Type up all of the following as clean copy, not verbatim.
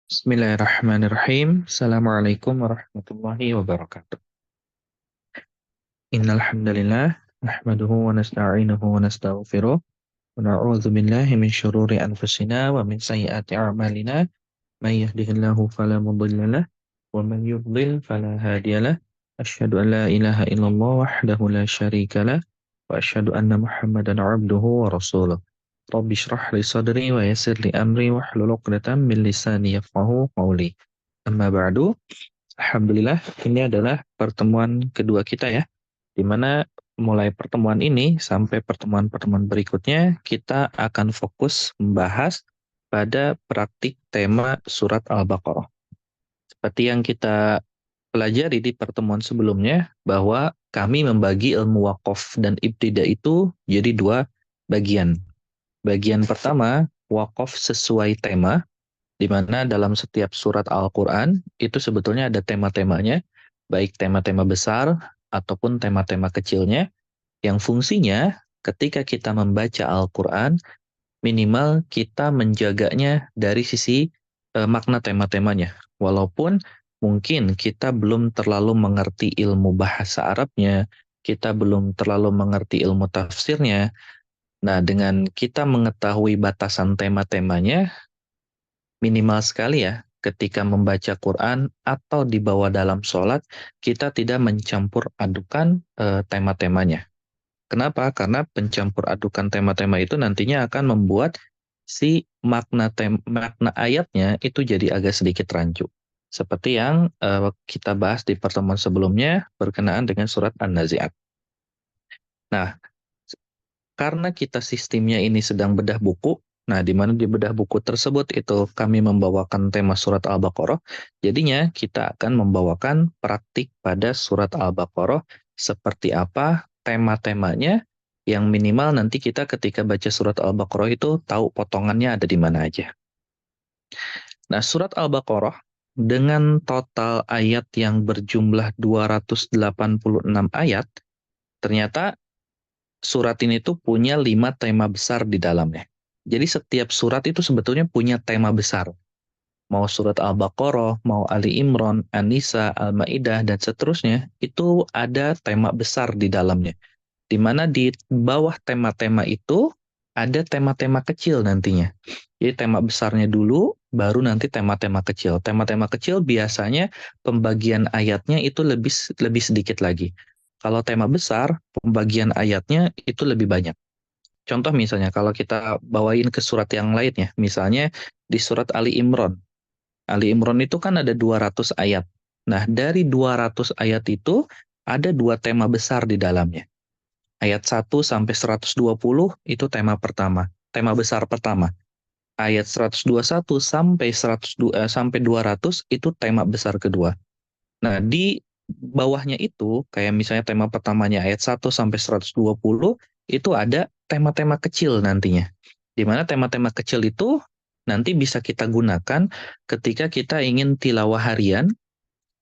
Bismillahirrahmanirrahim. Assalamualaikum warahmatullahi wabarakatuh. Innal hamdalillah nahmaduhu wa nasta'inuhu wa nastaghfiruh wa na'udzu billahi min syururi anfusina wa min sayyiati a'malina. May yahdihillahu fala mudilla lahu wa man yudlil fala hadiyalah. Asyhadu an la ilaha illallah wahdahu la syarika lah wa asyhadu anna Muhammadan 'abduhu wa rasuluh. Rabbi shrah li sadri wa yassir li amri wahlul 'uqdatam min lisani yafqahu qawli. Amma ba'du. Alhamdulillah, ini adalah pertemuan kedua kita ya, di mana mulai pertemuan ini sampai pertemuan-pertemuan berikutnya, kita akan fokus membahas pada praktik tema surat Al-Baqarah. Seperti yang kita pelajari di pertemuan sebelumnya, bahwa kami membagi ilmu waqaf dan ibtida itu jadi dua bagian. Bagian pertama, waqaf sesuai tema, di mana dalam setiap surat Al-Quran itu sebetulnya ada tema-temanya, baik tema-tema besar ataupun tema-tema kecilnya, yang fungsinya ketika kita membaca Al-Quran, minimal kita menjaganya dari sisi makna tema-temanya. Walaupun mungkin kita belum terlalu mengerti ilmu bahasa Arabnya, kita belum terlalu mengerti ilmu tafsirnya. Nah, dengan kita mengetahui batasan tema-temanya, minimal sekali ya, ketika membaca Quran atau dibawa dalam sholat, kita tidak mencampur adukan tema-temanya. Kenapa? Karena pencampur adukan tema-tema itu nantinya akan membuat si makna ayatnya itu jadi agak sedikit rancu. Seperti yang kita bahas di pertemuan sebelumnya berkenaan dengan surat An-Nazi'at. Nah, karena kita sistemnya ini sedang bedah buku, nah di mana di bedah buku tersebut itu kami membawakan tema surat Al-Baqarah, jadinya kita akan membawakan praktik pada surat Al-Baqarah seperti apa tema-temanya, yang minimal nanti kita ketika baca surat Al-Baqarah itu tahu potongannya ada di mana aja. Nah, surat Al-Baqarah dengan total ayat yang berjumlah 286 ayat, ternyata surat ini tuh punya 5 tema besar di dalamnya. Jadi setiap surat itu sebetulnya punya tema besar. Mau surat Al-Baqarah, mau Ali Imran, An-Nisa, Al-Maidah, dan seterusnya, itu ada tema besar di dalamnya. Di mana di bawah tema-tema itu ada tema-tema kecil nantinya. Jadi tema besarnya dulu, baru nanti tema-tema kecil. Tema-tema kecil biasanya pembagian ayatnya itu lebih sedikit lagi. Kalau tema besar, pembagian ayatnya itu lebih banyak. Contoh misalnya, kalau kita bawain ke surat yang lainnya, misalnya di surat Ali Imran. Ali Imran itu kan ada 200 ayat. Nah, dari 200 ayat itu, ada dua tema besar di dalamnya. Ayat 1 sampai 120 itu tema pertama, tema besar pertama. Ayat 121 sampai 200 itu tema besar kedua. Nah, di bawahnya itu, kayak misalnya tema pertamanya ayat 1 sampai 120, itu ada tema-tema kecil nantinya. Di mana tema-tema kecil itu nanti bisa kita gunakan ketika kita ingin tilawah harian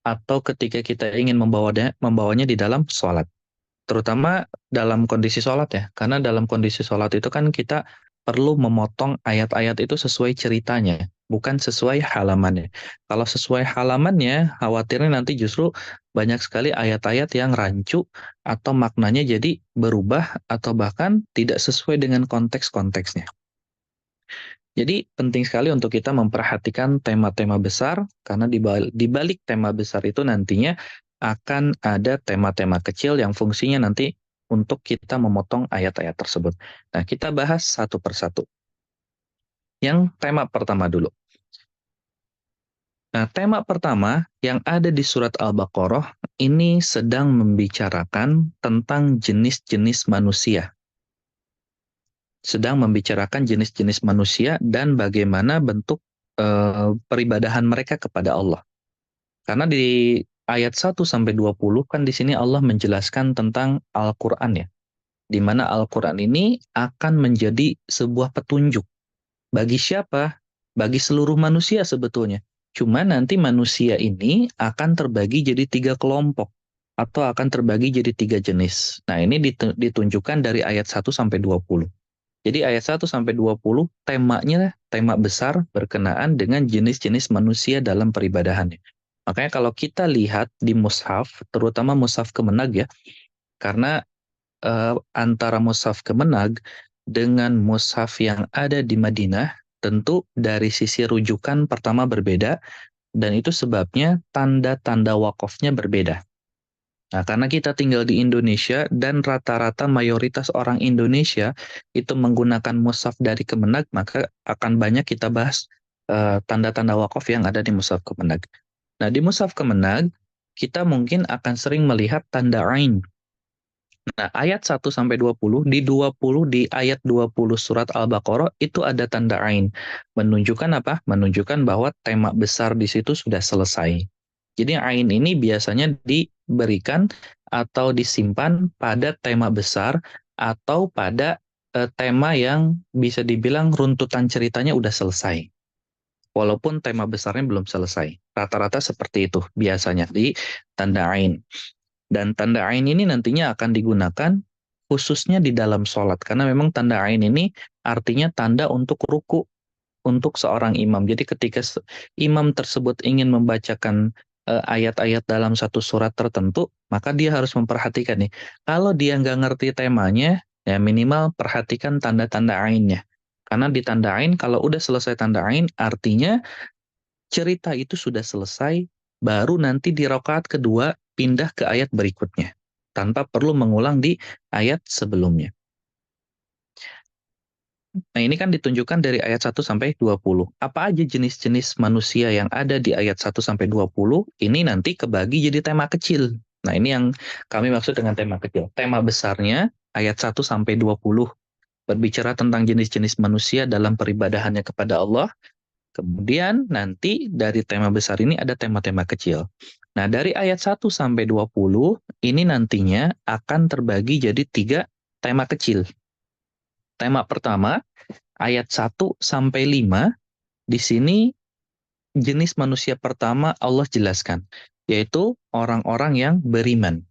atau ketika kita ingin membawanya di dalam sholat. Terutama dalam kondisi sholat ya, karena dalam kondisi sholat itu kan kita perlu memotong ayat-ayat itu sesuai ceritanya, bukan sesuai halamannya. Kalau sesuai halamannya, khawatirnya nanti justru banyak sekali ayat-ayat yang rancu atau maknanya jadi berubah atau bahkan tidak sesuai dengan konteks-konteksnya. Jadi penting sekali untuk kita memperhatikan tema-tema besar, karena di balik tema besar itu nantinya akan ada tema-tema kecil yang fungsinya nanti untuk kita memotong ayat-ayat tersebut. Nah, kita bahas satu persatu. Yang tema pertama dulu. Nah, tema pertama yang ada di surat Al-Baqarah ini sedang membicarakan tentang jenis-jenis manusia. Sedang membicarakan jenis-jenis manusia dan bagaimana bentuk peribadahan mereka kepada Allah. Karena di ayat 1 sampai 20 kan di sini Allah menjelaskan tentang Al-Qur'an ya. Di mana Al-Qur'an ini akan menjadi sebuah petunjuk. Bagi siapa? Bagi seluruh manusia sebetulnya. Cuma nanti manusia ini akan terbagi jadi 3 kelompok atau akan terbagi jadi 3 jenis. Nah, ini ditunjukkan dari ayat 1 sampai 20. Jadi ayat 1 sampai 20 temanya tema besar berkenaan dengan jenis-jenis manusia dalam peribadahannya. Makanya kalau kita lihat di mushaf, terutama mushaf Kemenag ya, karena antara mushaf Kemenag dengan mushaf yang ada di Madinah, tentu dari sisi rujukan pertama berbeda, dan itu sebabnya tanda-tanda wakofnya berbeda. Nah, karena kita tinggal di Indonesia dan rata-rata mayoritas orang Indonesia itu menggunakan mushaf dari Kemenag, maka akan banyak kita bahas tanda-tanda wakaf yang ada di mushaf Kemenag. Nah, di mushaf Kemenag, kita mungkin akan sering melihat tanda ain. Nah, ayat 1 sampai 20, di ayat 20 surat Al-Baqarah itu ada tanda ain. Menunjukkan apa? Menunjukkan bahwa tema besar di situ sudah selesai. Jadi ain ini biasanya diberikan atau disimpan pada tema besar atau pada tema yang bisa dibilang runtutan ceritanya udah selesai. Walaupun tema besarnya belum selesai. Rata-rata seperti itu biasanya di tanda ain. Dan tanda ain ini nantinya akan digunakan khususnya di dalam sholat. Karena memang tanda ain ini artinya tanda untuk ruku untuk seorang imam. Jadi ketika imam tersebut ingin membacakan ayat-ayat dalam satu surat tertentu, maka dia harus memperhatikan nih. Kalau dia nggak ngerti temanya, ya minimal perhatikan tanda-tanda ainnya. Karena di tanda ain, kalau udah selesai tanda ain, artinya cerita itu sudah selesai, baru nanti di rakaat kedua pindah ke ayat berikutnya, tanpa perlu mengulang di ayat sebelumnya. Nah, ini kan ditunjukkan dari ayat 1 sampai 20. Apa aja jenis-jenis manusia yang ada di ayat 1 sampai 20? Ini nanti kebagi jadi tema kecil. Nah, ini yang kami maksud dengan tema kecil. Tema besarnya ayat 1 sampai 20 berbicara tentang jenis-jenis manusia dalam peribadahannya kepada Allah. Kemudian nanti dari tema besar ini ada tema-tema kecil. Nah, dari ayat 1 sampai 20 ini nantinya akan terbagi jadi 3 tema kecil. Tema pertama, ayat 1 sampai 5, di sini jenis manusia pertama Allah jelaskan, yaitu orang-orang yang beriman.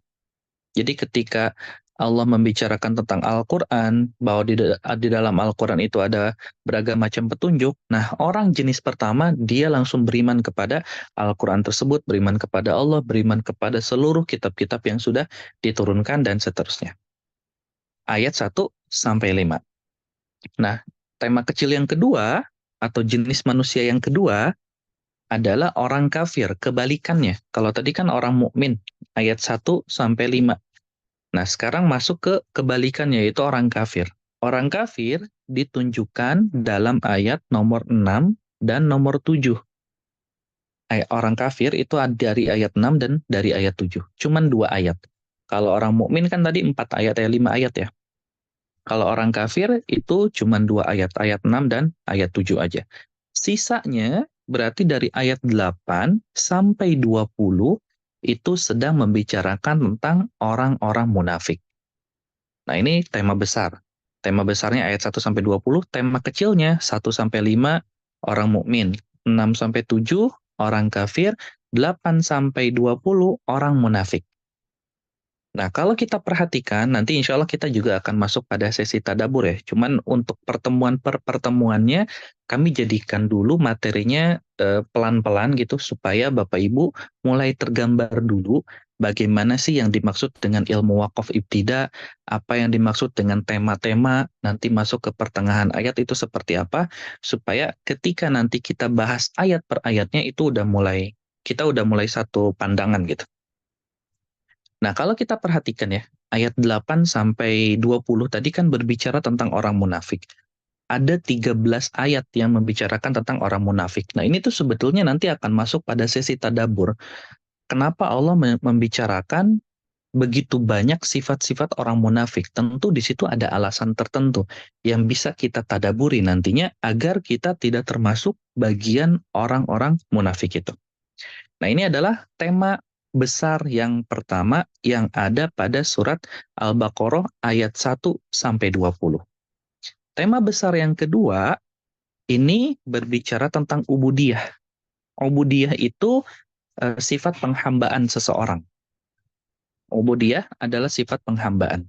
Jadi ketika Allah membicarakan tentang Al-Quran, bahwa di dalam Al-Quran itu ada beragam macam petunjuk, nah orang jenis pertama dia langsung beriman kepada Al-Quran tersebut, beriman kepada Allah, beriman kepada seluruh kitab-kitab yang sudah diturunkan, dan seterusnya. Ayat 1 sampai 5. Nah, tema kecil yang kedua, atau jenis manusia yang kedua, adalah orang kafir, kebalikannya. Kalau tadi kan orang mukmin, ayat 1 sampai 5. Nah, sekarang masuk ke kebalikannya, yaitu orang kafir. Orang kafir ditunjukkan dalam ayat nomor 6 dan nomor 7. Orang kafir itu dari ayat 6 dan dari ayat 7. Cuman 2 ayat. Kalau orang mukmin kan tadi 4 ayat, 5 ayat ya. Kalau orang kafir itu cuman 2 ayat, ayat 6 dan ayat 7 aja. Sisanya berarti dari ayat 8 sampai 20 itu sedang membicarakan tentang orang-orang munafik. Nah, ini tema besar. Tema besarnya ayat 1 sampai 20, tema kecilnya 1 sampai 5 orang mukmin, 6 sampai 7 orang kafir, 8 sampai 20 orang munafik. Nah, kalau kita perhatikan, nanti insya Allah kita juga akan masuk pada sesi tadabur ya. Cuman untuk pertemuan per pertemuannya, kami jadikan dulu materinya pelan-pelan gitu, supaya Bapak Ibu mulai tergambar dulu bagaimana sih yang dimaksud dengan ilmu wakaf ibtida, apa yang dimaksud dengan tema-tema, nanti masuk ke pertengahan ayat itu seperti apa, supaya ketika nanti kita bahas ayat per ayatnya itu kita udah mulai satu pandangan gitu. Nah, kalau kita perhatikan ya, ayat 8 sampai 20 tadi kan berbicara tentang orang munafik. Ada 13 ayat yang membicarakan tentang orang munafik. Nah, ini tuh sebetulnya nanti akan masuk pada sesi tadabur. Kenapa Allah membicarakan begitu banyak sifat-sifat orang munafik? Tentu di situ ada alasan tertentu yang bisa kita tadaburi nantinya agar kita tidak termasuk bagian orang-orang munafik itu. Nah, ini adalah tema besar yang pertama yang ada pada surat Al-Baqarah ayat 1 sampai 20. Tema besar yang kedua ini berbicara tentang ubudiyah. Ubudiyah itu sifat penghambaan seseorang. Ubudiyah adalah sifat penghambaan.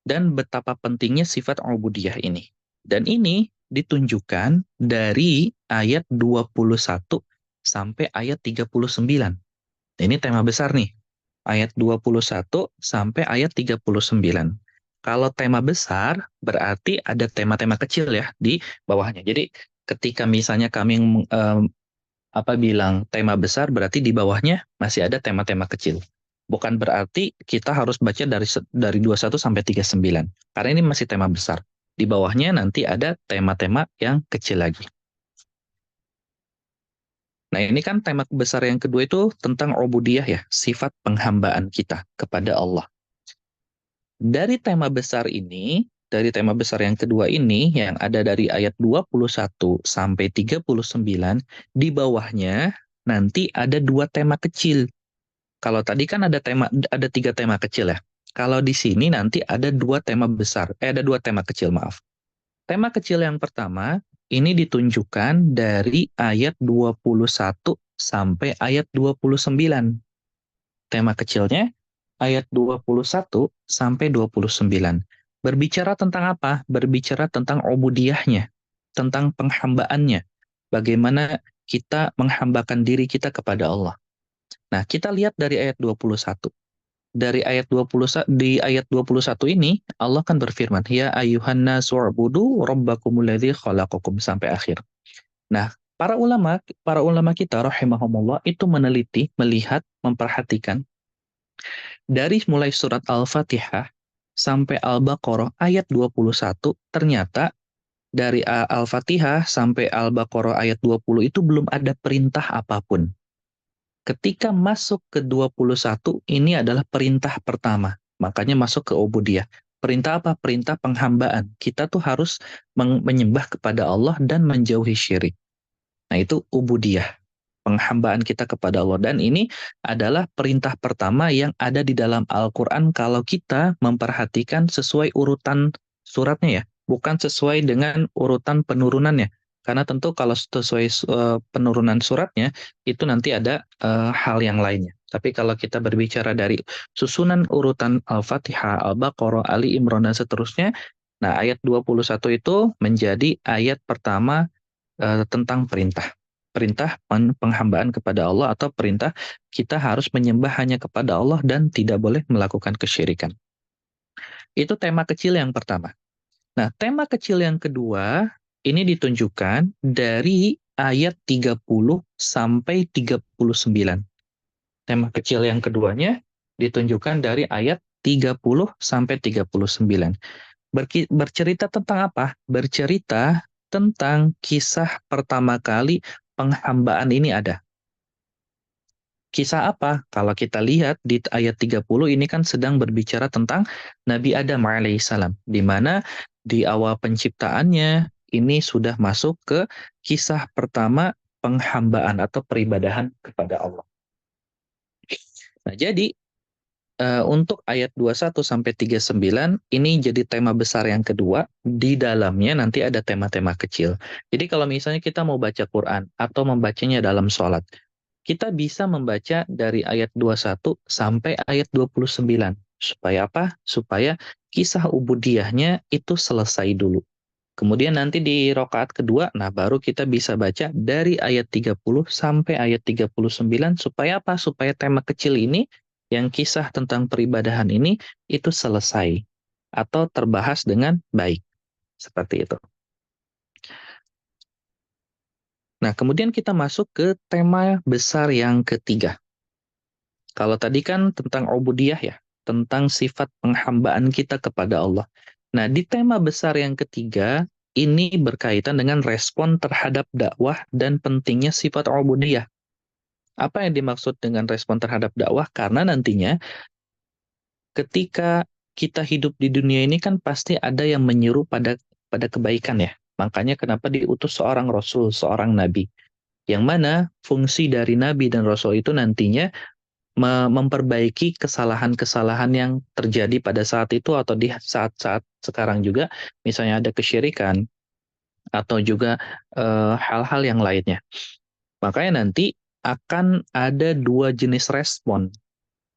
dan betapa pentingnya sifat ubudiyah ini. Dan ini ditunjukkan dari ayat 21 sampai ayat 39. Ini tema besar nih. Ayat 21 sampai ayat 39. Kalau tema besar berarti ada tema-tema kecil ya di bawahnya. Jadi ketika misalnya kami bilang tema besar berarti di bawahnya masih ada tema-tema kecil. Bukan berarti kita harus baca dari 21 sampai 39. Karena ini masih tema besar. Di bawahnya nanti ada tema-tema yang kecil lagi. Nah, ini kan tema besar yang kedua itu tentang ubudiyah ya, sifat penghambaan kita kepada Allah. Dari tema besar ini, dari tema besar yang kedua ini yang ada dari ayat 21 sampai 39, di bawahnya nanti ada dua tema kecil. Kalau tadi kan ada tiga tema kecil ya. Kalau di sini nanti ada dua tema besar, ada dua tema kecil, maaf. Tema kecil yang pertama ini ditunjukkan dari ayat 21 sampai ayat 29. Tema kecilnya ayat 21 sampai 29. Berbicara tentang apa? Berbicara tentang ubudiyahnya, tentang penghambaannya. Bagaimana kita menghambakan diri kita kepada Allah. Nah, kita lihat dari ayat 21. Dari ayat 21 di ayat 21 ini Allah kan berfirman, ya ayuhan nasu ubudu rabbakumul ladzi khalaqakum sampai akhir. Nah, para ulama kita rahimahumullah itu meneliti, melihat, memperhatikan dari mulai surat Al-Fatihah sampai Al-Baqarah ayat 21 ternyata dari Al-Fatihah sampai Al-Baqarah ayat 20 itu belum ada perintah apapun. Ketika masuk ke 21, ini adalah perintah pertama. Makanya masuk ke ubudiyah. Perintah apa? Perintah penghambaan. Kita tuh harus menyembah kepada Allah dan menjauhi syirik. Nah, itu ubudiyah. Penghambaan kita kepada Allah. Dan ini adalah perintah pertama yang ada di dalam Al-Quran kalau kita memperhatikan sesuai urutan suratnya ya. Bukan sesuai dengan urutan penurunannya. Karena tentu kalau sesuai penurunan suratnya, itu nanti ada hal yang lainnya. Tapi kalau kita berbicara dari susunan urutan Al-Fatihah, Al-Baqarah, Ali Imran, dan seterusnya, nah ayat 21 itu menjadi ayat pertama tentang perintah. Perintah penghambaan kepada Allah atau perintah kita harus menyembah hanya kepada Allah dan tidak boleh melakukan kesyirikan. Itu tema kecil yang pertama. Nah, tema kecil yang kedua ini ditunjukkan dari ayat 30 sampai 39. Tema kecil yang keduanya ditunjukkan dari ayat 30 sampai 39. Bercerita tentang apa? Bercerita tentang kisah pertama kali penghambaan ini ada. Kisah apa? Kalau kita lihat di ayat 30 ini kan sedang berbicara tentang Nabi Adam alaihissalam, di mana di awal penciptaannya ini sudah masuk ke kisah pertama penghambaan atau peribadahan kepada Allah. Nah, jadi untuk ayat 21 sampai 39 ini jadi tema besar yang kedua, di dalamnya nanti ada tema-tema kecil. Jadi kalau misalnya kita mau baca Quran atau membacanya dalam sholat, kita bisa membaca dari ayat 21 sampai ayat 29. Supaya apa? Supaya kisah ubudiyahnya itu selesai dulu. Kemudian nanti di rakaat kedua, nah baru kita bisa baca dari ayat 30 sampai ayat 39 supaya apa? Supaya tema kecil ini yang kisah tentang peribadahan ini itu selesai atau terbahas dengan baik. Seperti itu. Nah, kemudian kita masuk ke tema besar yang ketiga. Kalau tadi kan tentang ubudiyah ya, tentang sifat penghambaan kita kepada Allah. Nah, di tema besar yang ketiga, ini berkaitan dengan respon terhadap dakwah dan pentingnya sifat ubudiyah. Apa yang dimaksud dengan respon terhadap dakwah? Karena nantinya ketika kita hidup di dunia ini kan pasti ada yang menyuruh pada kebaikan ya. Makanya kenapa diutus seorang rasul, seorang nabi. Yang mana fungsi dari nabi dan rasul itu nantinya memperbaiki kesalahan-kesalahan yang terjadi pada saat itu atau di saat-saat sekarang juga, misalnya ada kesyirikan atau juga hal-hal yang lainnya. Makanya nanti akan ada dua jenis respon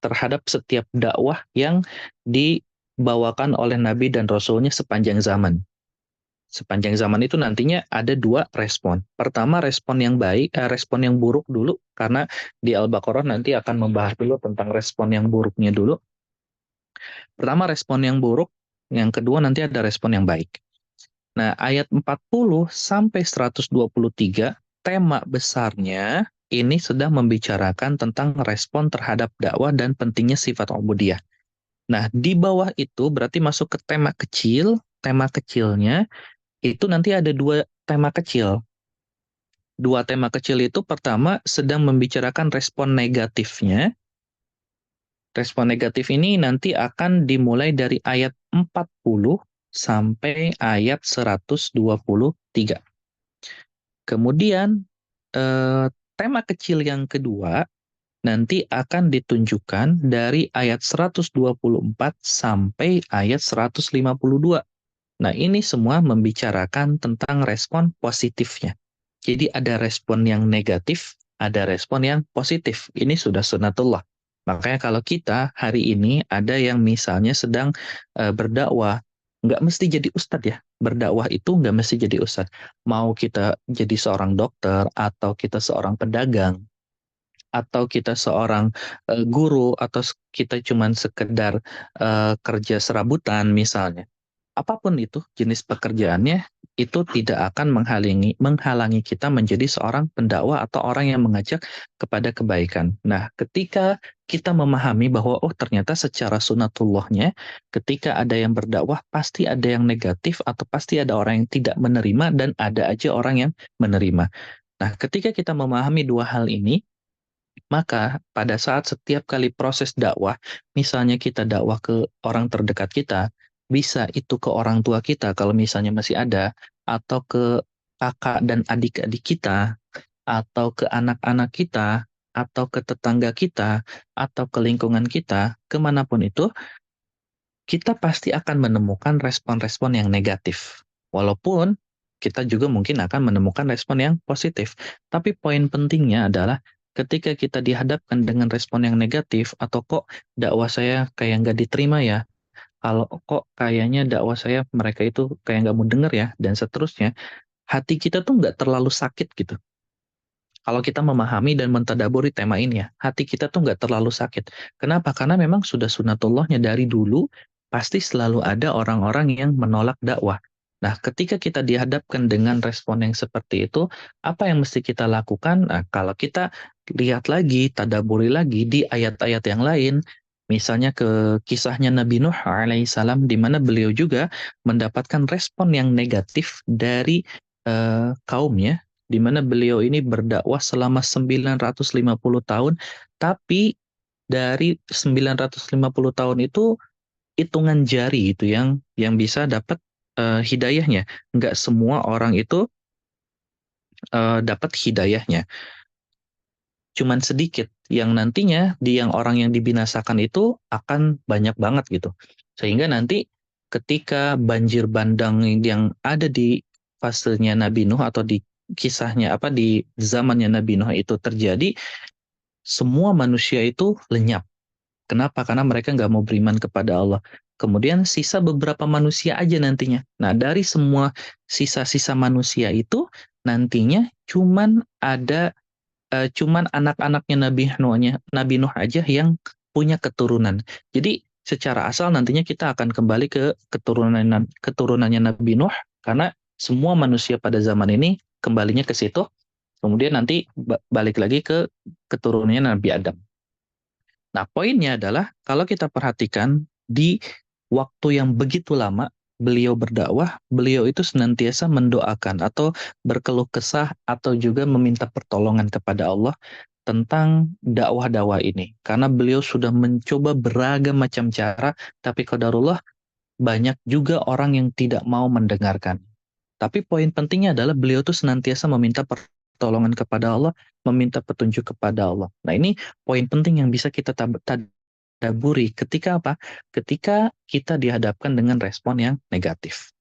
terhadap setiap dakwah yang dibawakan oleh Nabi dan Rasulnya sepanjang zaman. Sepanjang zaman itu nantinya ada dua respon. Pertama respon yang baik, respon yang buruk dulu, karena di Al-Baqarah nanti akan membahas dulu tentang respon yang buruknya dulu. Pertama respon yang buruk, yang kedua nanti ada respon yang baik. Nah, ayat 40 sampai 123, tema besarnya ini sedang membicarakan tentang respon terhadap dakwah dan pentingnya sifat ubudiyah. Nah, di bawah itu berarti masuk ke tema kecil. Tema kecilnya itu nanti ada dua tema kecil. Dua tema kecil itu pertama sedang membicarakan respon negatifnya. Respon negatif ini nanti akan dimulai dari ayat 40 sampai ayat 123. Kemudian tema kecil yang kedua nanti akan ditunjukkan dari ayat 124 sampai ayat 152. Nah, ini semua membicarakan tentang respon positifnya. Jadi ada respon yang negatif, ada respon yang positif. Ini sudah sunatullah. Makanya kalau kita hari ini ada yang misalnya sedang berdakwah, nggak mesti jadi ustadz ya. Berdakwah itu nggak mesti jadi ustadz. Mau kita jadi seorang dokter, atau kita seorang pedagang, atau kita seorang guru, atau kita cuman sekedar kerja serabutan misalnya. Apapun itu jenis pekerjaannya, itu tidak akan menghalangi kita menjadi seorang pendakwah atau orang yang mengajak kepada kebaikan. Nah, ketika kita memahami bahwa ternyata secara sunatullahnya, ketika ada yang berdakwah pasti ada yang negatif atau pasti ada orang yang tidak menerima dan ada aja orang yang menerima. Nah, ketika kita memahami dua hal ini, maka pada saat setiap kali proses dakwah, misalnya kita dakwah ke orang terdekat kita, bisa itu ke orang tua kita kalau misalnya masih ada, atau ke kakak dan adik-adik kita, atau ke anak-anak kita, atau ke tetangga kita, atau ke lingkungan kita, kemanapun itu, kita pasti akan menemukan respon-respon yang negatif. Walaupun kita juga mungkin akan menemukan respon yang positif. Tapi poin pentingnya adalah ketika kita dihadapkan dengan respon yang negatif, atau kok dakwah saya kayak nggak diterima ya, kalau kok kayaknya dakwah saya mereka itu kayak nggak mau denger ya, dan seterusnya, hati kita tuh nggak terlalu sakit gitu. Kalau kita memahami dan mentadaburi tema ini ya, hati kita tuh nggak terlalu sakit. Kenapa? Karena memang sudah sunatullahnya dari dulu, pasti selalu ada orang-orang yang menolak dakwah. Nah, ketika kita dihadapkan dengan respon yang seperti itu, apa yang mesti kita lakukan? Nah, kalau kita lihat lagi, tadaburi lagi di ayat-ayat yang lain, misalnya ke kisahnya Nabi Nuh alaihissalam, di mana beliau juga mendapatkan respon yang negatif dari kaumnya, di mana beliau ini berdakwah selama 950 tahun, tapi dari 950 tahun itu hitungan jari itu yang bisa dapat hidayahnya. Nggak semua orang itu dapat hidayahnya. Cuman sedikit yang nantinya yang orang yang dibinasakan itu akan banyak banget gitu. Sehingga nanti ketika banjir bandang yang ada di fasenya Nabi Nuh, atau di kisahnya di zamannya Nabi Nuh itu terjadi, semua manusia itu lenyap. Kenapa? Karena mereka nggak mau beriman kepada Allah. Kemudian sisa beberapa manusia aja nantinya. Nah, dari semua sisa-sisa manusia itu nantinya cuman anak-anaknya Nabi Nuh aja yang punya keturunan. Jadi secara asal nantinya kita akan kembali ke keturunannya Nabi Nuh, karena semua manusia pada zaman ini kembalinya ke situ. Kemudian nanti balik lagi ke keturunannya Nabi Adam. Nah, poinnya adalah kalau kita perhatikan di waktu yang begitu lama beliau berdakwah, beliau itu senantiasa mendoakan atau berkeluh kesah atau juga meminta pertolongan kepada Allah tentang dakwah-dakwah ini. Karena beliau sudah mencoba beragam macam cara, tapi qadarullah banyak juga orang yang tidak mau mendengarkan. Tapi poin pentingnya adalah beliau tuh senantiasa meminta pertolongan kepada Allah, meminta petunjuk kepada Allah. Nah, ini poin penting yang bisa kita tadaburi ketika apa? Ketika kita dihadapkan dengan respon yang negatif.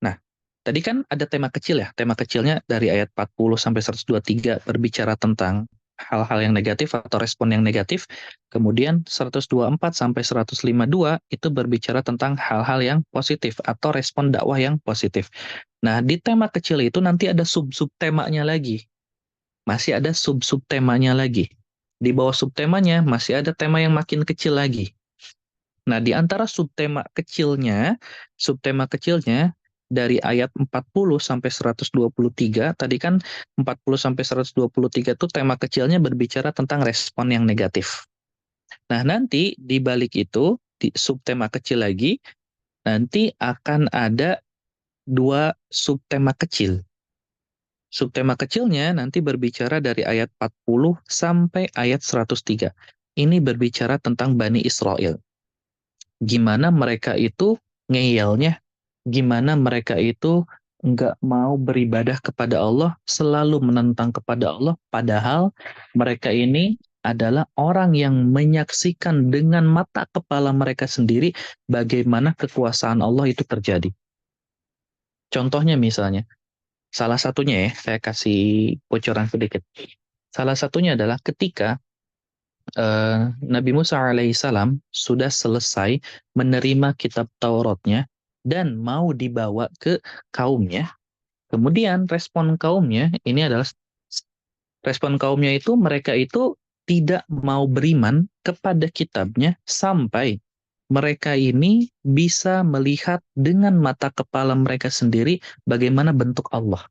Nah, tadi kan ada tema kecil ya. Tema kecilnya dari ayat 40 sampai 123 berbicara tentang hal-hal yang negatif atau respon yang negatif. Kemudian 124 sampai 152 itu berbicara tentang hal-hal yang positif atau respon dakwah yang positif. Nah, di tema kecil itu nanti ada sub-sub temanya lagi. Masih ada sub-sub temanya lagi. Di bawah subtemanya masih ada tema yang makin kecil lagi. Nah, di antara subtema kecilnya dari ayat 40 sampai 123, tadi kan 40 sampai 123 itu tema kecilnya berbicara tentang respon yang negatif. Nah, nanti di balik itu, di subtema kecil lagi, nanti akan ada dua subtema kecil. Subtema kecilnya nanti berbicara dari ayat 40 sampai ayat 103. Ini berbicara tentang Bani Israel. Gimana mereka itu ngeyelnya, gimana mereka itu nggak mau beribadah kepada Allah, selalu menentang kepada Allah, padahal mereka ini adalah orang yang menyaksikan dengan mata kepala mereka sendiri bagaimana kekuasaan Allah itu terjadi. Contohnya misalnya, salah satunya ya, saya kasih bocoran sedikit. Salah satunya adalah ketika Nabi Musa alaihissalam sudah selesai menerima kitab Tauratnya dan mau dibawa ke kaumnya. Kemudian respon kaumnya itu mereka itu tidak mau beriman kepada kitabnya sampai mereka ini bisa melihat dengan mata kepala mereka sendiri bagaimana bentuk Allah.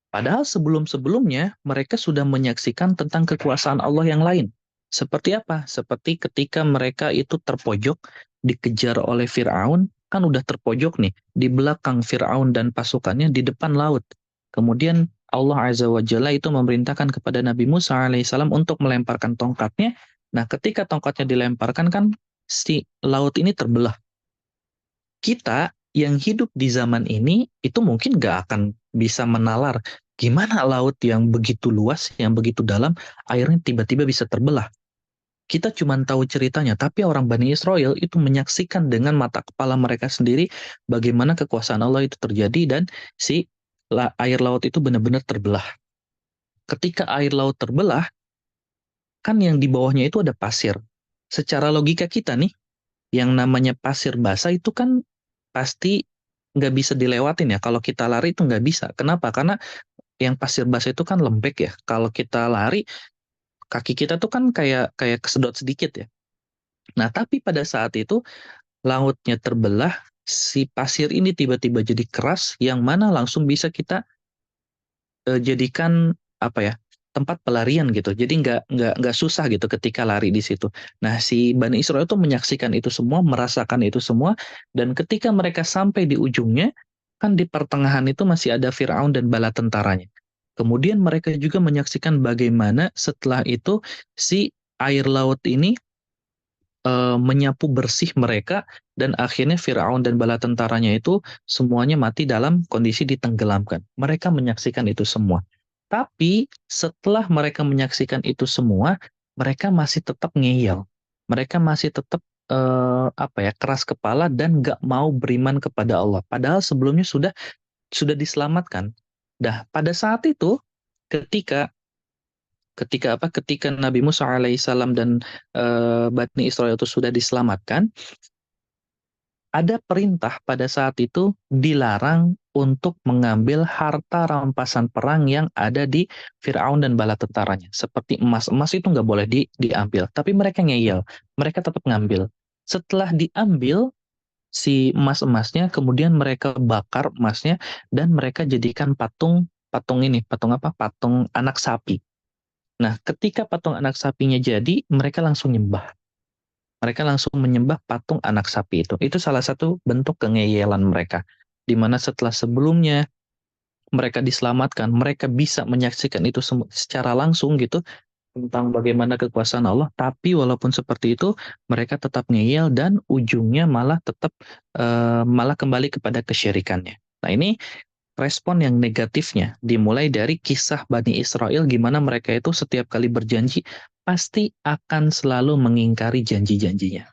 Padahal sebelum-sebelumnya mereka sudah menyaksikan tentang kekuasaan Allah yang lain. Seperti apa? Seperti ketika mereka itu terpojok, dikejar oleh Fir'aun, kan udah terpojok nih, di belakang Fir'aun dan pasukannya di depan laut. Kemudian Allah Azza wa Jalla itu memerintahkan kepada Nabi Musa alaihissalam untuk melemparkan tongkatnya. Nah, ketika tongkatnya dilemparkan kan si laut ini terbelah. Kita yang hidup di zaman ini itu mungkin gak akan bisa menalar gimana laut yang begitu luas, yang begitu dalam, airnya tiba-tiba bisa terbelah. Kita cuma tahu ceritanya, tapi orang Bani Israel itu menyaksikan dengan mata kepala mereka sendiri bagaimana kekuasaan Allah itu terjadi dan si air laut itu benar-benar terbelah. Ketika air laut terbelah, kan yang di bawahnya itu ada pasir. Secara logika kita nih, yang namanya pasir basah itu kan pasti nggak bisa dilewatin ya. Kalau kita lari itu nggak bisa. Kenapa? Karena yang pasir basah itu kan lembek ya. Kalau kita lari, kaki kita tuh kan kayak kayak kesedot sedikit ya. Nah, tapi pada saat itu lautnya terbelah, si pasir ini tiba-tiba jadi keras, yang mana langsung bisa kita jadikan apa ya, tempat pelarian gitu. Jadi nggak susah gitu ketika lari di situ. Nah, si Bani Israel itu menyaksikan itu semua, merasakan itu semua, dan ketika mereka sampai di ujungnya, kan di pertengahan itu masih ada Firaun dan bala tentaranya. Kemudian mereka juga menyaksikan bagaimana setelah itu si air laut ini menyapu bersih mereka dan akhirnya Firaun dan bala tentaranya itu semuanya mati dalam kondisi ditenggelamkan. Mereka menyaksikan itu semua. Tapi setelah mereka menyaksikan itu semua, mereka masih tetap ngeyel. Mereka masih tetap apa ya, keras kepala dan nggak mau beriman kepada Allah. Padahal sebelumnya sudah diselamatkan. Dah pada saat itu ketika ketika Nabi Musa alaihissalam dan Bani Israel itu sudah diselamatkan, ada perintah pada saat itu dilarang untuk mengambil harta rampasan perang yang ada di Firaun dan bala tentaranya. Seperti emas, emas itu nggak boleh diambil, tapi mereka ngeyel, mereka tetap ngambil. Setelah diambil si emas-emasnya, kemudian mereka bakar emasnya dan mereka jadikan patung patung ini, patung apa? Patung anak sapi. Nah, ketika patung anak sapinya jadi, mereka langsung nyembah. Mereka langsung menyembah patung anak sapi itu. Itu salah satu bentuk kengeyelan mereka. Di mana setelah sebelumnya mereka diselamatkan, mereka bisa menyaksikan itu secara langsung gitu, tentang bagaimana kekuasaan Allah, tapi walaupun seperti itu, mereka tetap ngeyel dan ujungnya malah tetap malah kembali kepada kesyirikannya. Nah, ini respon yang negatifnya dimulai dari kisah Bani Israel gimana mereka itu setiap kali berjanji pasti akan selalu mengingkari janji-janjinya.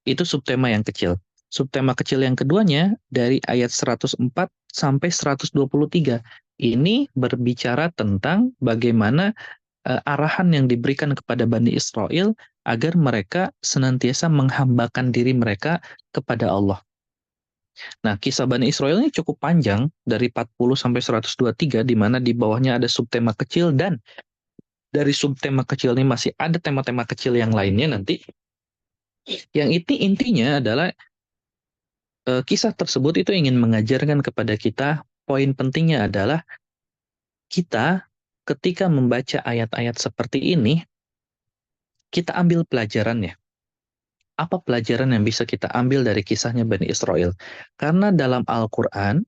Itu subtema yang kecil. Subtema kecil yang keduanya dari ayat 104 sampai 123. ini berbicara tentang bagaimana arahan yang diberikan kepada Bani Israel agar mereka senantiasa menghambakan diri mereka kepada Allah. Nah, kisah Bani Israel ini cukup panjang, dari 40 sampai 123, di mana di bawahnya ada subtema kecil, dan dari subtema kecil ini masih ada tema-tema kecil yang lainnya nanti. Yang intinya adalah kisah tersebut itu ingin mengajarkan kepada kita, poin pentingnya adalah kita ketika membaca ayat-ayat seperti ini, kita ambil pelajarannya. Apa pelajaran yang bisa kita ambil dari kisahnya Bani Israel? Karena dalam Al-Quran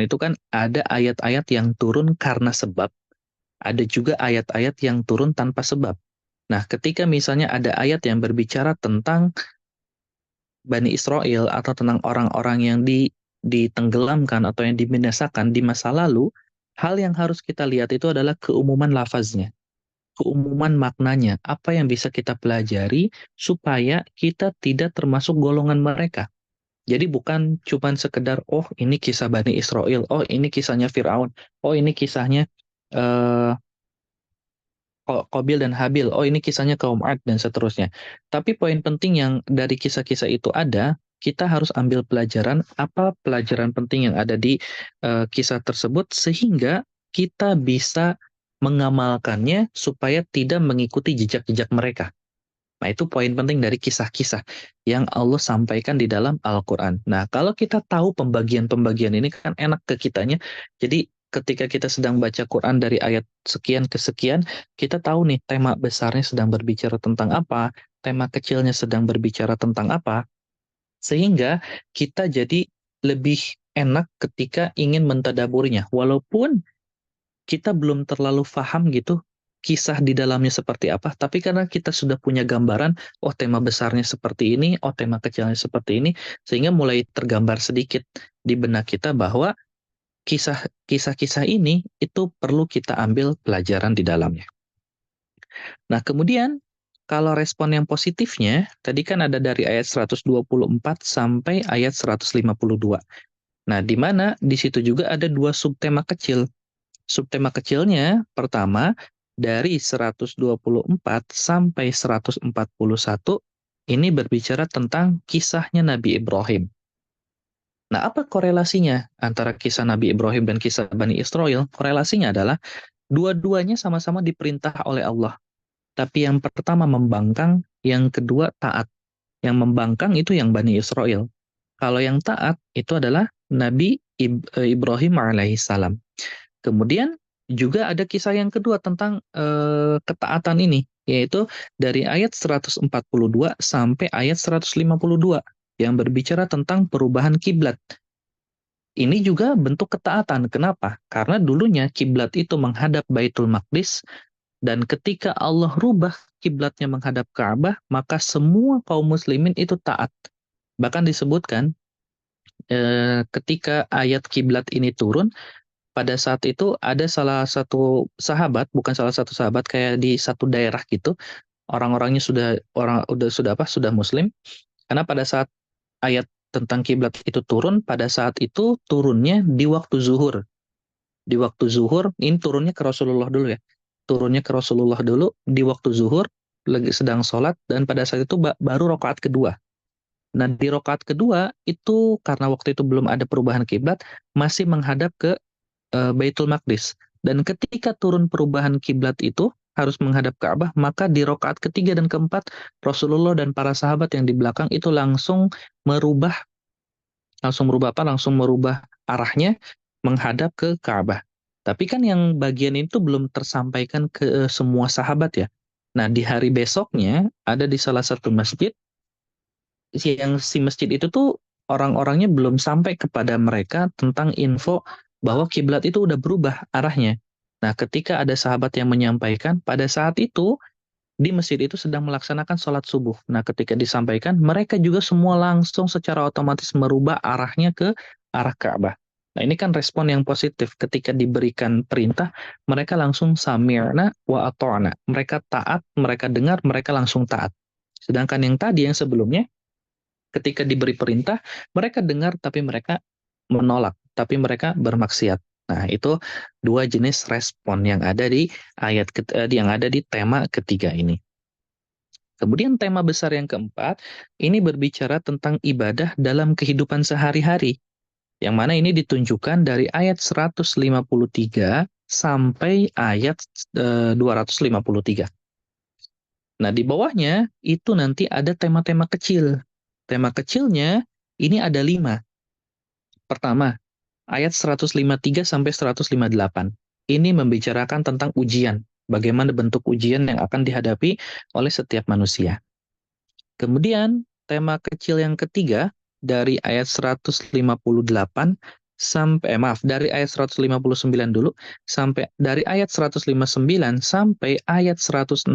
itu kan ada ayat-ayat yang turun karena sebab, ada juga ayat-ayat yang turun tanpa sebab. Nah, ketika misalnya ada ayat yang berbicara tentang Bani Israel atau tentang orang-orang yang ditenggelamkan atau yang dibinasakan di masa lalu, hal yang harus kita lihat itu adalah keumuman lafaznya, keumuman maknanya, apa yang bisa kita pelajari supaya kita tidak termasuk golongan mereka. Jadi bukan cuman sekedar, oh ini kisah Bani Israel, oh ini kisahnya Fir'aun, oh ini kisahnya eh, Qabil dan Habil, oh ini kisahnya kaum Ad dan seterusnya. Tapi poin penting yang dari kisah-kisah itu ada, kita harus ambil pelajaran, apa pelajaran penting yang ada di kisah tersebut, sehingga kita bisa mengamalkannya supaya tidak mengikuti jejak-jejak mereka. Nah, itu poin penting dari kisah-kisah yang Allah sampaikan di dalam Al-Quran. Nah, kalau kita tahu pembagian-pembagian ini kan enak ke kitanya. Jadi, ketika kita sedang baca Quran dari ayat sekian ke sekian, kita tahu nih tema besarnya sedang berbicara tentang apa, tema kecilnya sedang berbicara tentang apa, sehingga kita jadi lebih enak ketika ingin mentadaburnya. Walaupun kita belum terlalu paham gitu kisah di dalamnya seperti apa, tapi karena kita sudah punya gambaran, oh tema besarnya seperti ini, oh tema kecilnya seperti ini, sehingga mulai tergambar sedikit di benak kita bahwa kisah-kisah ini itu perlu kita ambil pelajaran di dalamnya. Nah, kemudian kalau respon yang positifnya, tadi kan ada dari ayat 124 sampai ayat 152. Nah, di mana di situ juga ada dua subtema kecil. Subtema kecilnya pertama dari 124 sampai 141 ini berbicara tentang kisahnya Nabi Ibrahim. Nah, apa korelasinya antara kisah Nabi Ibrahim dan kisah Bani Israel? Korelasinya adalah dua-duanya sama-sama diperintah oleh Allah. Tapi yang pertama membangkang, yang kedua taat. Yang membangkang itu yang Bani Israel. Kalau yang taat itu adalah Nabi Ibrahim alaihissalam. Kemudian juga ada kisah yang kedua tentang ketaatan ini, yaitu dari ayat 142 sampai ayat 152 yang berbicara tentang perubahan kiblat. Ini juga bentuk ketaatan. Kenapa? Karena dulunya kiblat itu menghadap Baitul Maqdis, dan ketika Allah rubah kiblatnya menghadap Ka'bah, maka semua kaum muslimin itu taat. Bahkan disebutkan ketika ayat kiblat ini turun, pada saat itu ada salah satu sahabat, bukan salah satu sahabat, kayak di satu daerah gitu, orang-orangnya sudah muslim, karena pada saat ayat tentang kiblat itu turun, pada saat itu turunnya di waktu zuhur. Di waktu zuhur, ini turunnya ke Rasulullah dulu ya. Turunnya ke Rasulullah dulu di waktu zuhur, lagi sedang sholat, dan pada saat itu baru rakaat kedua. Nah, di rakaat kedua itu karena waktu itu belum ada perubahan kiblat, masih menghadap ke Baitul Maqdis. Dan ketika turun perubahan kiblat itu harus menghadap Ka'bah, maka di rakaat ketiga dan keempat Rasulullah dan para sahabat yang di belakang itu merubah langsung merubah arahnya menghadap ke Ka'bah. Tapi kan yang bagian itu belum tersampaikan ke semua sahabat ya. Nah, di hari besoknya ada di salah satu masjid, yang si masjid itu tuh orang-orangnya belum sampai kepada mereka tentang info bahwa kiblat itu udah berubah arahnya. Nah, ketika ada sahabat yang menyampaikan, pada saat itu di masjid itu sedang melaksanakan sholat subuh. Nah, ketika disampaikan, mereka juga semua langsung secara otomatis merubah arahnya ke arah Ka'bah. Nah, ini kan respon yang positif. Ketika diberikan perintah, mereka langsung sami'na wa ata'na. Mereka taat, mereka dengar, mereka langsung taat. Sedangkan yang tadi, yang sebelumnya, ketika diberi perintah, mereka dengar tapi mereka menolak, tapi mereka bermaksiat. Nah, itu dua jenis respon yang ada di yang ada di tema ketiga ini. Kemudian tema besar yang keempat, ini berbicara tentang ibadah dalam kehidupan sehari-hari. Yang mana ini ditunjukkan dari ayat 153 sampai ayat 253. Nah, di bawahnya itu nanti ada tema-tema kecil. Tema kecilnya ini ada 5. Pertama, ayat 153 sampai 158. Ini membicarakan tentang ujian. Bagaimana bentuk ujian yang akan dihadapi oleh setiap manusia. Kemudian tema kecil yang ketiga dari ayat 158 sampai dari ayat 159 dulu sampai dari ayat 159 sampai ayat 167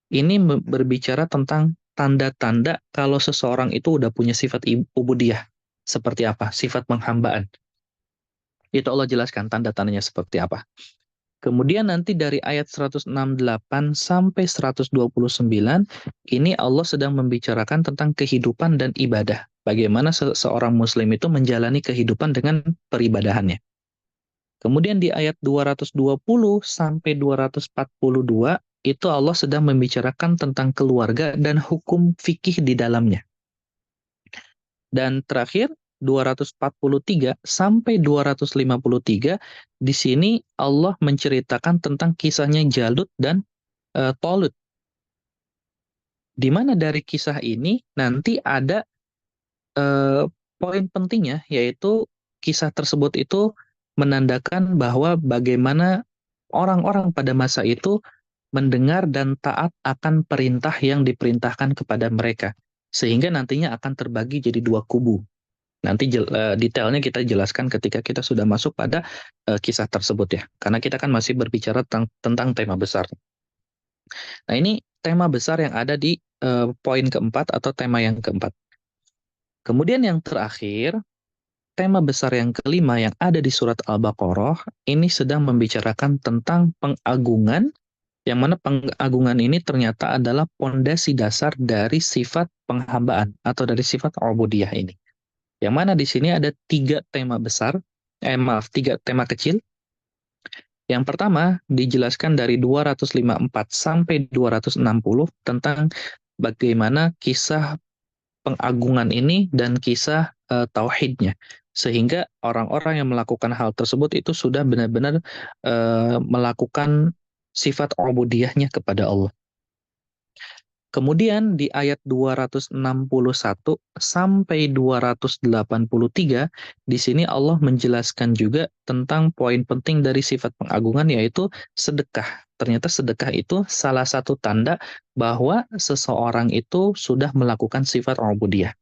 ini berbicara tentang tanda-tanda kalau seseorang itu udah punya sifat ubudiyah. Seperti apa? Sifat penghambaan. Itu Allah jelaskan tanda-tandanya seperti apa. Kemudian nanti dari ayat 168 sampai 129, ini Allah sedang membicarakan tentang kehidupan dan ibadah. Bagaimana seorang muslim itu menjalani kehidupan dengan peribadahannya. Kemudian di ayat 220 sampai 242, itu Allah sedang membicarakan tentang keluarga dan hukum fikih di dalamnya. Dan terakhir 243 sampai 253 di sini Allah menceritakan tentang kisahnya Jalut dan Tolut. Di mana dari kisah ini nanti ada poin pentingnya, yaitu kisah tersebut itu menandakan bahwa bagaimana orang-orang pada masa itu mendengar dan taat akan perintah yang diperintahkan kepada mereka. Sehingga nantinya akan terbagi jadi dua kubu. Nanti detailnya kita jelaskan ketika kita sudah masuk pada kisah tersebut ya. Karena kita kan masih berbicara tentang tema besar. Nah, ini tema besar yang ada di poin keempat atau tema yang keempat. Kemudian yang terakhir, tema besar yang kelima yang ada di surat Al-Baqarah, ini sedang membicarakan tentang pengagungan, yang mana pengagungan ini ternyata adalah pondasi dasar dari sifat penghambaan atau dari sifat ubudiyah ini. Yang mana di sini ada 3 tema besar, 3 tema kecil. Yang pertama dijelaskan dari 254 sampai 260 tentang bagaimana kisah pengagungan ini dan kisah tauhidnya. Sehingga orang-orang yang melakukan hal tersebut itu sudah benar-benar melakukan sifat ubudiyahnya kepada Allah. Kemudian di ayat 261 sampai 283, di sini Allah menjelaskan juga tentang poin penting dari sifat pengagungan, yaitu sedekah. Ternyata sedekah itu salah satu tanda bahwa seseorang itu sudah melakukan sifat ubudiyah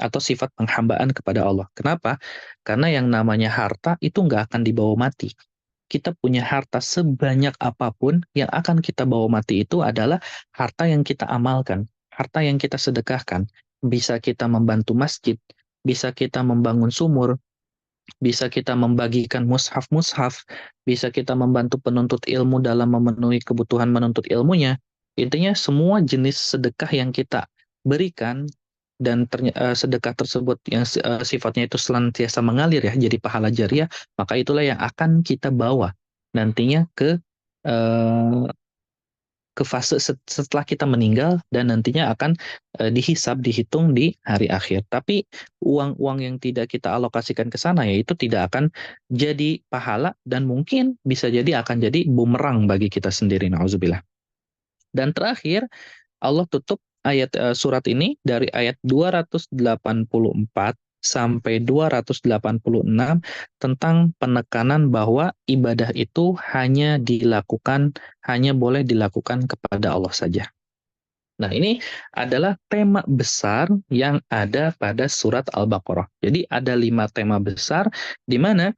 atau sifat penghambaan kepada Allah. Kenapa? Karena yang namanya harta itu nggak akan dibawa mati. Kita punya harta sebanyak apapun, yang akan kita bawa mati itu adalah harta yang kita amalkan, harta yang kita sedekahkan. Bisa kita membantu masjid, bisa kita membangun sumur, bisa kita membagikan mushaf-mushaf, bisa kita membantu penuntut ilmu dalam memenuhi kebutuhan menuntut ilmunya. Intinya semua jenis sedekah yang kita berikan dan sedekah tersebut yang sifatnya itu senantiasa mengalir ya, jadi pahala jariah, maka itulah yang akan kita bawa nantinya eh, ke fase setelah kita meninggal dan nantinya akan dihisab, dihitung di hari akhir. Tapi uang-uang yang tidak kita alokasikan ke sana ya itu tidak akan jadi pahala dan mungkin bisa jadi akan jadi bumerang bagi kita sendiri. Nauzubillah. Dan terakhir Allah tutup surat ini dari ayat 284 sampai 286 tentang penekanan bahwa ibadah itu hanya boleh dilakukan kepada Allah saja. Nah, ini adalah tema besar yang ada pada surat Al-Baqarah. Jadi ada 5 tema besar di mana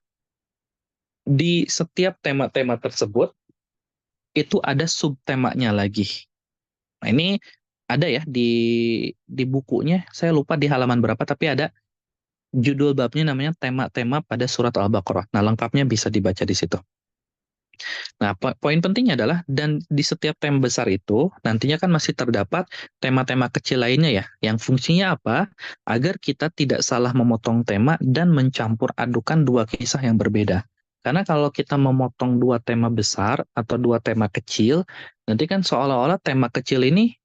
di setiap tema-tema tersebut itu ada subtemanya lagi. Nah, ini ada ya di bukunya, saya lupa di halaman berapa, tapi ada judul babnya namanya tema-tema pada surat Al-Baqarah. Nah, lengkapnya bisa dibaca di situ. Nah, poin pentingnya adalah dan di setiap tema besar itu nantinya kan masih terdapat tema-tema kecil lainnya ya, yang fungsinya apa? Agar kita tidak salah memotong tema dan mencampur adukan dua kisah yang berbeda. Karena kalau kita memotong dua tema besar atau dua tema kecil, nanti kan seolah-olah tema kecil ini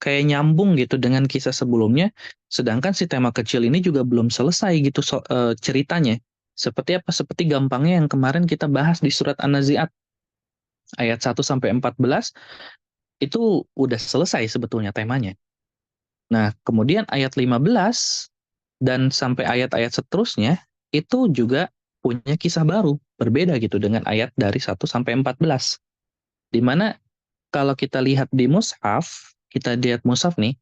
kayak nyambung gitu dengan kisah sebelumnya, sedangkan si tema kecil ini juga belum selesai gitu ceritanya. Seperti apa? Seperti gampangnya yang kemarin kita bahas di surat An-Nazi'at ayat 1 sampai 14 itu udah selesai sebetulnya temanya. Nah, kemudian ayat 15 dan sampai ayat-ayat seterusnya itu juga punya kisah baru, berbeda gitu dengan ayat dari 1 sampai 14. Di mana kalau kita lihat di mushaf, kita lihat mushaf nih,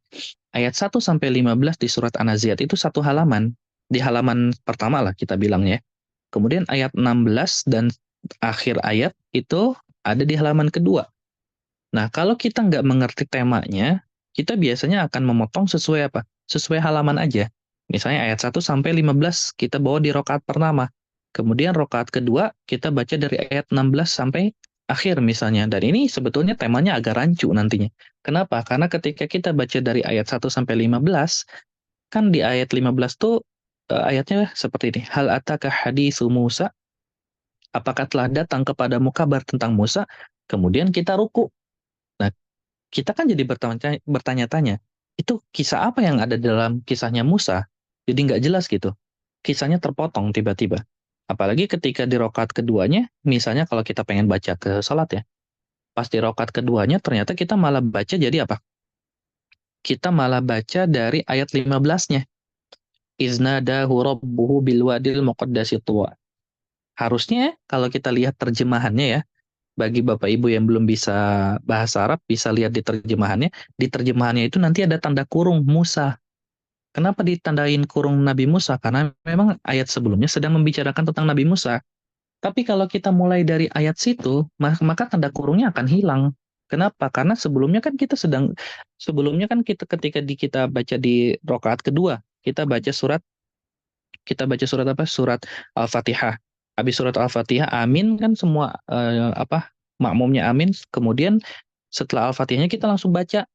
ayat 1 sampai 15 di surat An-Nazi'at itu satu halaman. Di halaman pertama lah kita bilangnya. Kemudian ayat 16 dan akhir ayat itu ada di halaman kedua. Nah, kalau kita nggak mengerti temanya, kita biasanya akan memotong sesuai apa? Sesuai halaman aja. Misalnya ayat 1 sampai 15 kita bawa di rokaat pertama. Kemudian rokaat kedua kita baca dari ayat 16 sampai akhir misalnya. Dan ini sebetulnya temanya agak rancu nantinya. Kenapa? Karena ketika kita baca dari ayat 1 sampai 15, kan di ayat 15 tuh ayatnya seperti ini. Hal ataka hadithu Musa, apakah telah datang kepadamu kabar tentang Musa? Kemudian kita ruku. Nah, kita kan jadi bertanya-tanya, itu kisah apa yang ada dalam kisahnya Musa? Jadi nggak jelas gitu. Kisahnya terpotong tiba-tiba. Apalagi ketika di rokaat keduanya, misalnya kalau kita pengen baca ke salat ya, pas di rokaat keduanya ternyata kita malah baca jadi apa? Kita malah baca dari ayat 15-nya. Iznadahu rabbuhu bilwadil muqaddasi tuwa. Harusnya kalau kita lihat terjemahannya ya, bagi Bapak Ibu yang belum bisa bahasa Arab, bisa lihat di terjemahannya. Di terjemahannya itu nanti ada tanda kurung Musa. Kenapa ditandain kurung Nabi Musa? Karena memang ayat sebelumnya sedang membicarakan tentang Nabi Musa. Tapi kalau kita mulai dari ayat situ, maka tanda kurungnya akan hilang. Kenapa? Karena sebelumnya kan kita ketika kita baca di rakaat kedua, kita baca surat apa? Surat Al-Fatihah. Habis surat Al-Fatihah, amin kan semua makmumnya amin. Kemudian setelah Al-Fatihahnya kita langsung baca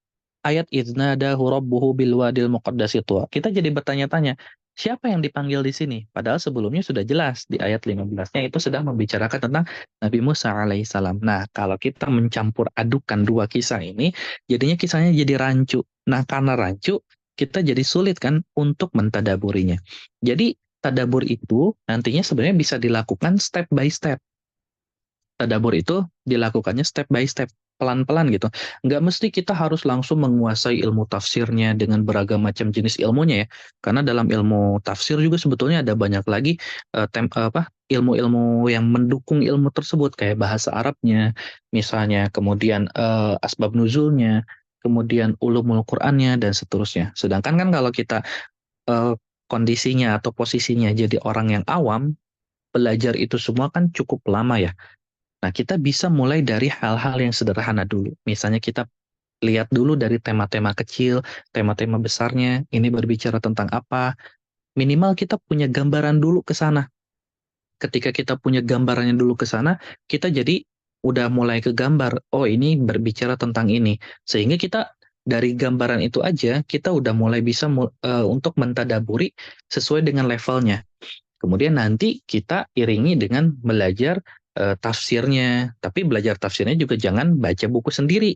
ayat idznadahu rabbuhu bil wadil muqaddasi tuwa. Kita jadi bertanya-tanya, siapa yang dipanggil di sini? Padahal sebelumnya sudah jelas di ayat 15-nya itu sedang membicarakan tentang Nabi Musa alaihissalam. Nah, kalau kita mencampur adukan dua kisah ini, jadinya kisahnya jadi rancu. Nah, karena rancu, kita jadi sulit kan untuk mentadaburinya. Jadi, tadabur itu nantinya sebenarnya bisa dilakukan step by step. Tadabur itu dilakukannya step by step, pelan-pelan gitu. Nggak mesti kita harus langsung menguasai ilmu tafsirnya dengan beragam macam jenis ilmunya ya. Karena dalam ilmu tafsir juga sebetulnya ada banyak lagi ilmu-ilmu yang mendukung ilmu tersebut kayak bahasa Arabnya, misalnya, kemudian asbab nuzulnya, kemudian ulumul Qur'annya dan seterusnya. Sedangkan kan kalau kita eh, kondisinya atau posisinya jadi orang yang awam, belajar itu semua kan cukup lama ya. Nah, kita bisa mulai dari hal-hal yang sederhana dulu. Misalnya kita lihat dulu dari tema-tema kecil, tema-tema besarnya, ini berbicara tentang apa. Minimal kita punya gambaran dulu ke sana. Ketika kita punya gambarannya dulu ke sana, kita jadi udah mulai ke gambar, oh ini berbicara tentang ini. Sehingga kita dari gambaran itu aja, kita udah mulai bisa untuk mentadaburi sesuai dengan levelnya. Kemudian nanti kita iringi dengan belajar tafsirnya. Tapi belajar tafsirnya juga jangan baca buku sendiri.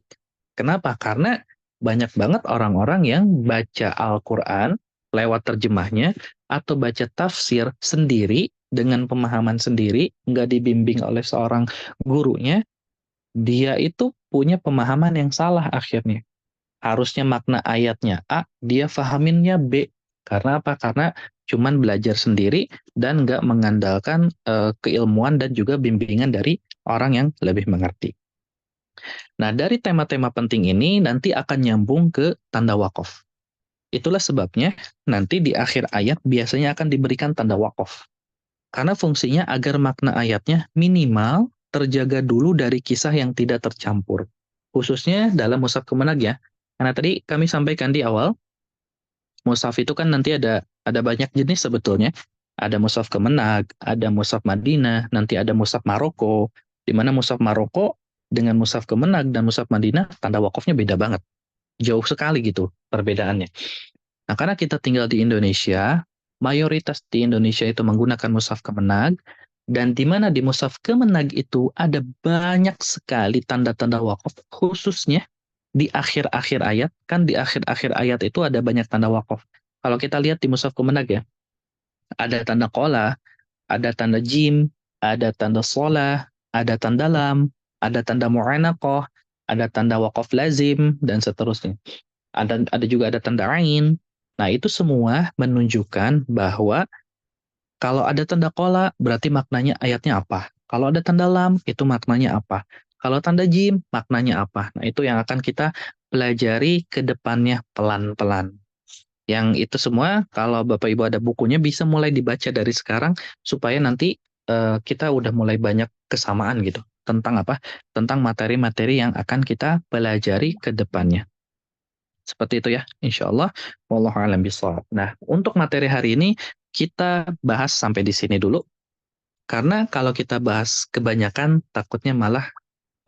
Kenapa? Karena banyak banget orang-orang yang baca Al-Quran lewat terjemahnya atau baca tafsir sendiri dengan pemahaman sendiri, nggak dibimbing oleh seorang gurunya, dia itu punya pemahaman yang salah akhirnya. Harusnya makna ayatnya A, dia fahaminnya B. Karena apa? Karena cuman belajar sendiri dan nggak mengandalkan keilmuan dan juga bimbingan dari orang yang lebih mengerti. Nah, dari tema-tema penting ini nanti akan nyambung ke tanda wakaf. Itulah sebabnya nanti di akhir ayat biasanya akan diberikan tanda wakaf. Karena fungsinya agar makna ayatnya minimal terjaga dulu dari kisah yang tidak tercampur. Khususnya dalam mushaf Kemenag ya. Karena tadi kami sampaikan di awal, mushaf itu kan nanti ada banyak jenis sebetulnya. Ada mushaf Kemenag, ada mushaf Madinah, nanti ada mushaf Maroko. Di mana mushaf Maroko dengan mushaf Kemenag dan mushaf Madinah tanda wakafnya beda banget. Jauh sekali gitu perbedaannya. Nah, karena kita tinggal di Indonesia, mayoritas di Indonesia itu menggunakan mushaf Kemenag, dan di mana di mushaf Kemenag itu ada banyak sekali tanda-tanda wakaf, khususnya di akhir-akhir ayat. Kan di akhir-akhir ayat itu ada banyak tanda wakaf. Kalau kita lihat di mushaf Kemenag ya, ada tanda kola, ada tanda jim, ada tanda sholah, ada tanda lam, ada tanda mu'anaqah, ada tanda wakaf lazim, dan seterusnya. Ada juga ada tanda ain. Nah, itu semua menunjukkan bahwa kalau ada tanda kola, berarti maknanya ayatnya apa. Kalau ada tanda lam, itu maknanya apa. Kalau tanda jim, maknanya apa. Nah, itu yang akan kita pelajari ke depannya pelan-pelan. Yang itu semua, kalau Bapak Ibu ada bukunya, bisa mulai dibaca dari sekarang, supaya nanti kita udah mulai banyak kesamaan gitu. Tentang apa? Tentang materi-materi yang akan kita pelajari ke depannya. Seperti itu ya, insya Allah. Wallahu a'lam bishawab. Nah, untuk materi hari ini, kita bahas sampai di sini dulu. Karena kalau kita bahas kebanyakan, takutnya malah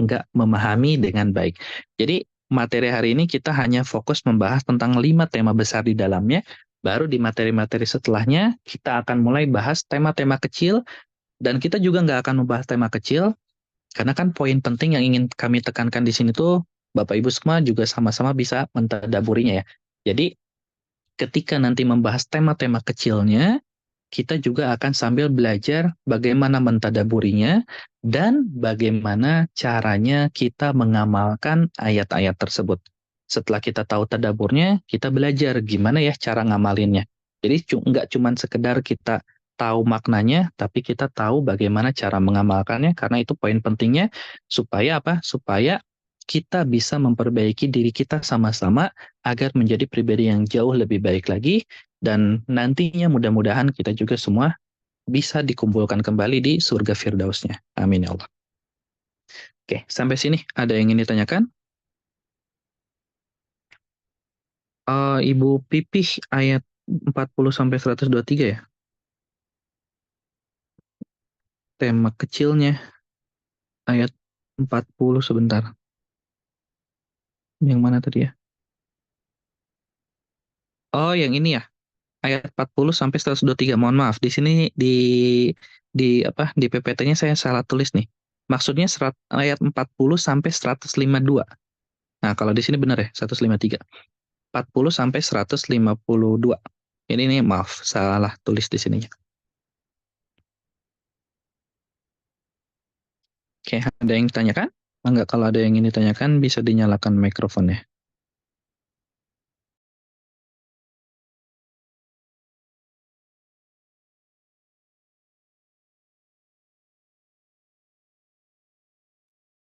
nggak memahami dengan baik. Jadi, materi hari ini kita hanya fokus membahas tentang 5 tema besar di dalamnya. Baru di materi-materi setelahnya, kita akan mulai bahas tema-tema kecil. Dan kita juga nggak akan membahas tema kecil, karena kan poin penting yang ingin kami tekankan di sini tuh, Bapak Ibu semua juga sama-sama bisa mentadaburinya ya. Jadi ketika nanti membahas tema-tema kecilnya, kita juga akan sambil belajar bagaimana mentadaburinya dan bagaimana caranya kita mengamalkan ayat-ayat tersebut. Setelah kita tahu tadaburnya, kita belajar gimana ya cara ngamalinnya. Jadi nggak cuma sekedar kita tahu maknanya, tapi kita tahu bagaimana cara mengamalkannya, karena itu poin pentingnya supaya apa? Supaya kita bisa memperbaiki diri kita sama-sama agar menjadi pribadi yang jauh lebih baik lagi, dan nantinya mudah-mudahan kita juga semua bisa dikumpulkan kembali di surga Firdausnya. Amin ya Allah. Oke, sampai sini ada yang ingin ditanyakan? Ibu Pipih ayat 40 sampai 123 ya? Tema kecilnya ayat 40 sebentar. Yang mana tadi ya? Oh, yang ini ya. Ayat 40 sampai 123. Mohon maaf, di sini di PPT-nya saya salah tulis nih. Maksudnya ayat 40 sampai 152. Nah, kalau di sini benar ya, 153. 40 sampai 152. Ini nih, maaf, salah tulis di sininya. Oke, ada yang ditanyakan? Enggak, kalau ada yang ingin ditanyakan bisa dinyalakan mikrofonnya.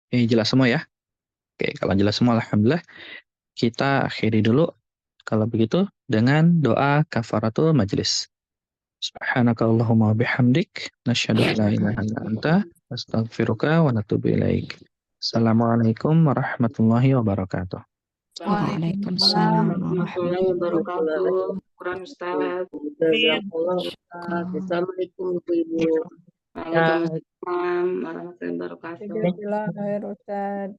Jelas semua ya? Oke, kalau jelas semua, alhamdulillah. Kita akhiri dulu kalau begitu dengan doa kafaratul majlis. Subhanakallahumma bihamdik nasyhadu an la ilaha illa anta astaghfiruka wa natubu ilaik. Assalamualaikum warahmatullahi wabarakatuh. Waalaikumsalam warahmatullahi wabarakatuh. Quran Ustaz. Assalamualaikum Ibu. Waalaikumsalam warahmatullahi wabarakatuh. Jazakallah khair Ustaz.